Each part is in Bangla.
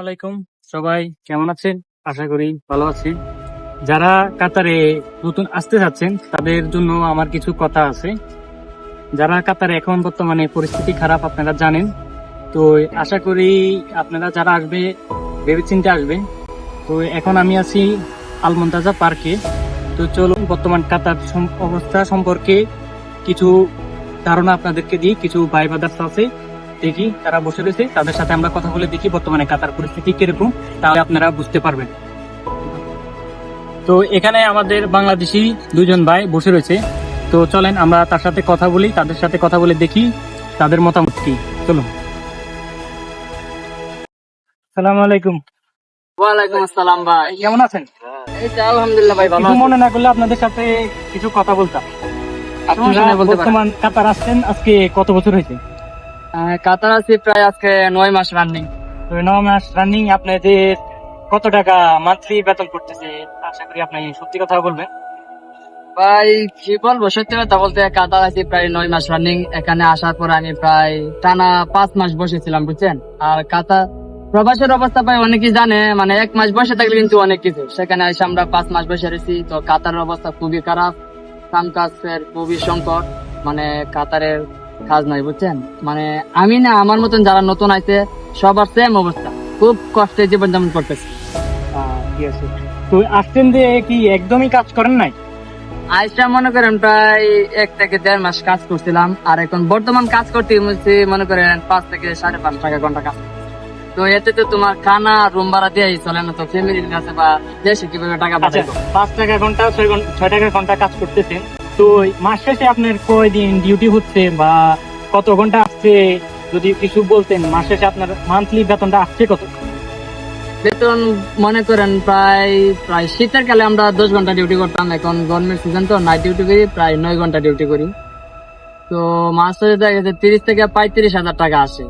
আলাইকুম, সবাই কেমন আছেন? আশা করি ভালো আছেন। যারা কাতারে নতুন আসতে যাচ্ছেন তাদের জন্য আমার কিছু কথা আছে। যারা কাতারে এখন বর্তমানে পরিস্থিতি খারাপ আপনারা জানেন, তো আশা করি আপনারা যারা আসবে ভেবেচিন্তে আসবেন। তো এখন আমি আছি আল মুনতাজা পার্কে। তো চলুন বর্তমান কাতার অবস্থা সম্পর্কে কিছু ধারণা আপনাদেরকে দিই। কিছু ভাই ব্রাদার্স আছে, দেখি তারা বসে রয়েছে, তাদের সাথে আমরা কথা বলে দেখি বর্তমানে কাতার পরিস্থিতি কিরকম, তাহলে আপনারা বুঝতে পারবেন। তো এখানে আমাদের বাংলাদেশি দুজন ভাই বসে রয়েছে, তো চলেন আমরা তার সাথে কথা বলি, তাদের সাথে কথা বলে দেখি তাদের মতামত কি। চলুন। আসসালামু আলাইকুম। ওয়ালাইকুম আসসালাম ভাই, কেমন আছেন? এই তো আলহামদুলিল্লাহ ভাই, ভালো কিছু আছি। মনে না করলে আপনাদের সাথে কিছু কথা বলতাম। সমস্যা নেই, বলতে পারেন। বর্তমান কাতার আসছেন আজকে কত বছর হয়েছে? কাতার আছি প্রায় আজকে 9 মাস রানিং। তো 9 মাস রানিং। আপনাদের কত টাকা মান্থলি বেতন করতেছে? আশা করি আপনি সত্যি কথা বলবেন। ভাই কি বলবো, সত্যি কথা বলতে কাতার আছি প্রায় 9 মাস রানিং। এখানে আসার পর আমি প্রায় টানা 5 মাস বসেছিলাম, বুঝছেন। আর কাতার প্রবাসের অবস্থা ভাই অনেকেই জানে, মানে 1 মাস বসে থাকলে কিন্তু অনেক কিছু, সেখানে এসে আমরা 5 মাস বসে রয়েছি। তো কাতারের অবস্থা খুবই খারাপ, কাম কাজের খুবই সংকট, মানে কাতারের কাজ নাই, বুঝছেন। মানে আমি না, আমার মতন যারা নতুন আইছে সবার সেম অবস্থা, খুব কষ্টে জীবনযাপন করতেছে। ঠিক আছে। তো আসছেন যে কি একদমই কাজ করেন নাই? আইসা মনে করেন প্রায় 1 থেকে 1.5 মাস কাজ করছিলাম, আর এখন বর্তমান কাজ করতে মনে করেন 5 থেকে 5.5 টাকা ঘন্টা কাজ। তো এতে তো তোমার খানা রুম ভাড়া দিয়েই চলে না, তো ফ্যামিলির কাছে বা দেশে কিভাবে টাকা আচ্ছা, পাঠাবো। 5 টাকা ঘন্টা 6 টাকা ঘন্টা কাজ করতেছেন। তো মাস শেষে আপনার কয়দিন ডিউটি হচ্ছে বা কত ঘন্টা আসছে যদি কিছু বলতেন। মাস শেষে আপনার মান্থলি বেতনটা আসছে কত? বেতন মনে করেন প্রায় প্রায় শীতের কালে আমরা 10 ঘন্টা ডিউটি করতাম, এখন গভর্নমেন্ট সিজন তো নাইট ডিউটি করি, প্রায় 9 ঘন্টা ডিউটি করি। তো মাসে দেখা গেছে 30 থেকে 35 হাজার টাকা আসে।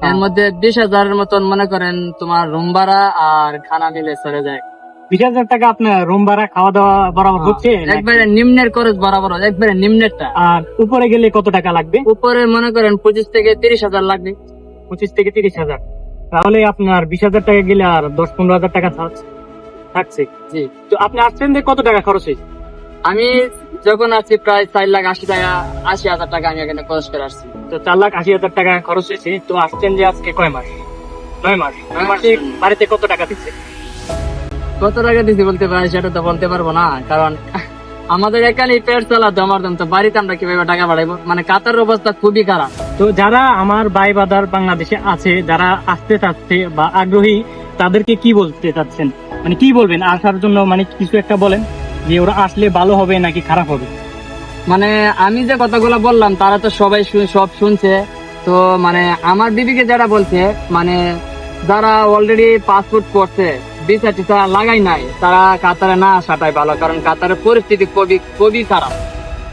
এর মধ্যে 20,000-এর মতন মনে করেন তোমার রুম ভাড়া আর খানা মিলে চলে যায়। 20,000 টাকা আপনার রুম ভাড়া খাওয়া দাওয়া বরাবর হচ্ছে নাকি? একবারে নিম্নের খরচ বরাবর, একবারে নিম্নেরটা। আর উপরে গেলে কত টাকা লাগবে? উপরে মনে করেন 25 থেকে 30 হাজার লাগবে। 25 থেকে 30,000। তাহলে আপনার 20,000 টাকা গেলে আর 10-15,000 টাকা থাকছে। জি। তো আপনি আসছেন যে কত টাকা খরচ হয়েছে? আমি যখন আসছি প্রায় 4,80,000 টাকা আমি এখানে খরচ করে আসছি। তো 4,80,000 টাকা খরচ হয়েছে। তো আসছেন যে আজকে কয় মাস? 9 মাস। 9 মাসে বাড়িতে কত টাকা দিচ্ছে? কত টাকা দিচ্ছি বলতে পারি সেটা তো বলতে পারবো না, কারণ আমাদের এখানে পেট চালাতে আমার দাম, তো বাড়িতে আমরা কিভাবে টাকা বাড়াইবো। মানে কাতার অবস্থা খুবই খারাপ। তো যারা আমার ভাই বাদার বাংলাদেশে আছে, যারা আসতে চাচ্ছে বা আগ্রহী, তাদেরকে কি বলতে চাচ্ছেন? মানে কি বলবেন আসার জন্য? মানে কিছু একটা বলেন যে ওরা আসলে ভালো হবে নাকি খারাপ হবে। মানে আমি যে কথাগুলো বললাম তারা তো সবাই সব শুনছে। তো মানে আমার দিদিকে যারা বলছে, মানে যারা অলরেডি পাসপোর্ট করছে, ভিসা টিসা লাগাই নাই, তারা কাতারে না আসাটাই ভালো, কারণ কাতারের পরিস্থিতি খুবই খুবই খারাপ।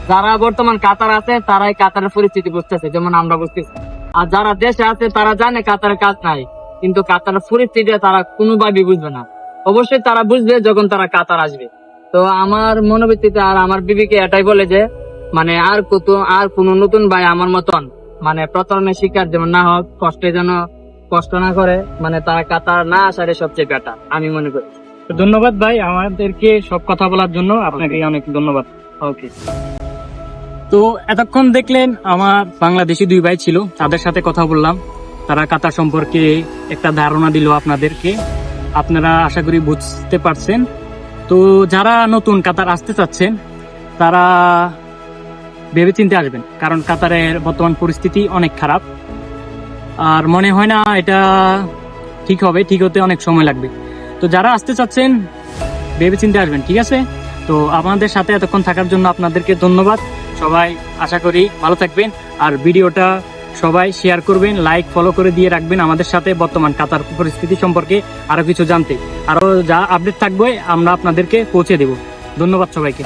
যারা বর্তমান কাতার আছে তারাই কাতারের পরিস্থিতি বুঝতেছে, যেমন আমরা বুঝতেছি। আর যারা দেশে আছে তারা জানে কাতারের কাজ নাই, কিন্তু কাতারের পরিস্থিতি তারা কোনোভাবেই বুঝবে না। অবশ্যই তারা বুঝবে যখন তারা কাতার আসবে। তো আমার মনোবৃত্তিতে আর আমার বিবিকে এটাই বলে যে, মানে আর কোনো নতুন ভাই আমার মতন মানে প্রতারণার শিকার যেমন না হোক, কষ্ট না করে, মানে তারা কাতার না আসারে সবচেয়ে বেটার আমি মনে করি। তো ধন্যবাদ ভাই আমাদেরকে সব কথা বলার জন্য, আপনাকে অনেক ধন্যবাদ। ওকে। তো এতক্ষণ দেখলেন আমার বাংলাদেশি 2 ভাই ছিল, তাদের সাথে কথা বললাম। তারা কাতার সম্পর্কে একটা ধারণা দিল আপনাদেরকে। আপনারা আশা করি বুঝতে পারছেন। তো যারা নতুন কাতার আসতে চাচ্ছেন তারা ভেবেচিন্তে আসবেন, কারণ কাতারের বর্তমান পরিস্থিতি অনেক খারাপ। আর মনে হয় না এটা ঠিক হবে, ঠিক হতে অনেক সময় লাগবে। তো যারা আসতে চাচ্ছেন ভেবেচিন্তে আসবেন, ঠিক আছে? তো আমাদের সাথে এতক্ষণ থাকার জন্য আপনাদেরকে ধন্যবাদ। সবাই আশা করি ভালো থাকবেন, আর ভিডিওটা সবাই শেয়ার করবেন, লাইক ফলো করে দিয়ে রাখবেন আমাদের সাথে বর্তমান কাতার পরিস্থিতি সম্পর্কে আরো কিছু জানতে। আরো যা আপডেট থাকবে আমরা আপনাদেরকে পৌঁছে দেব। ধন্যবাদ সবাইকে।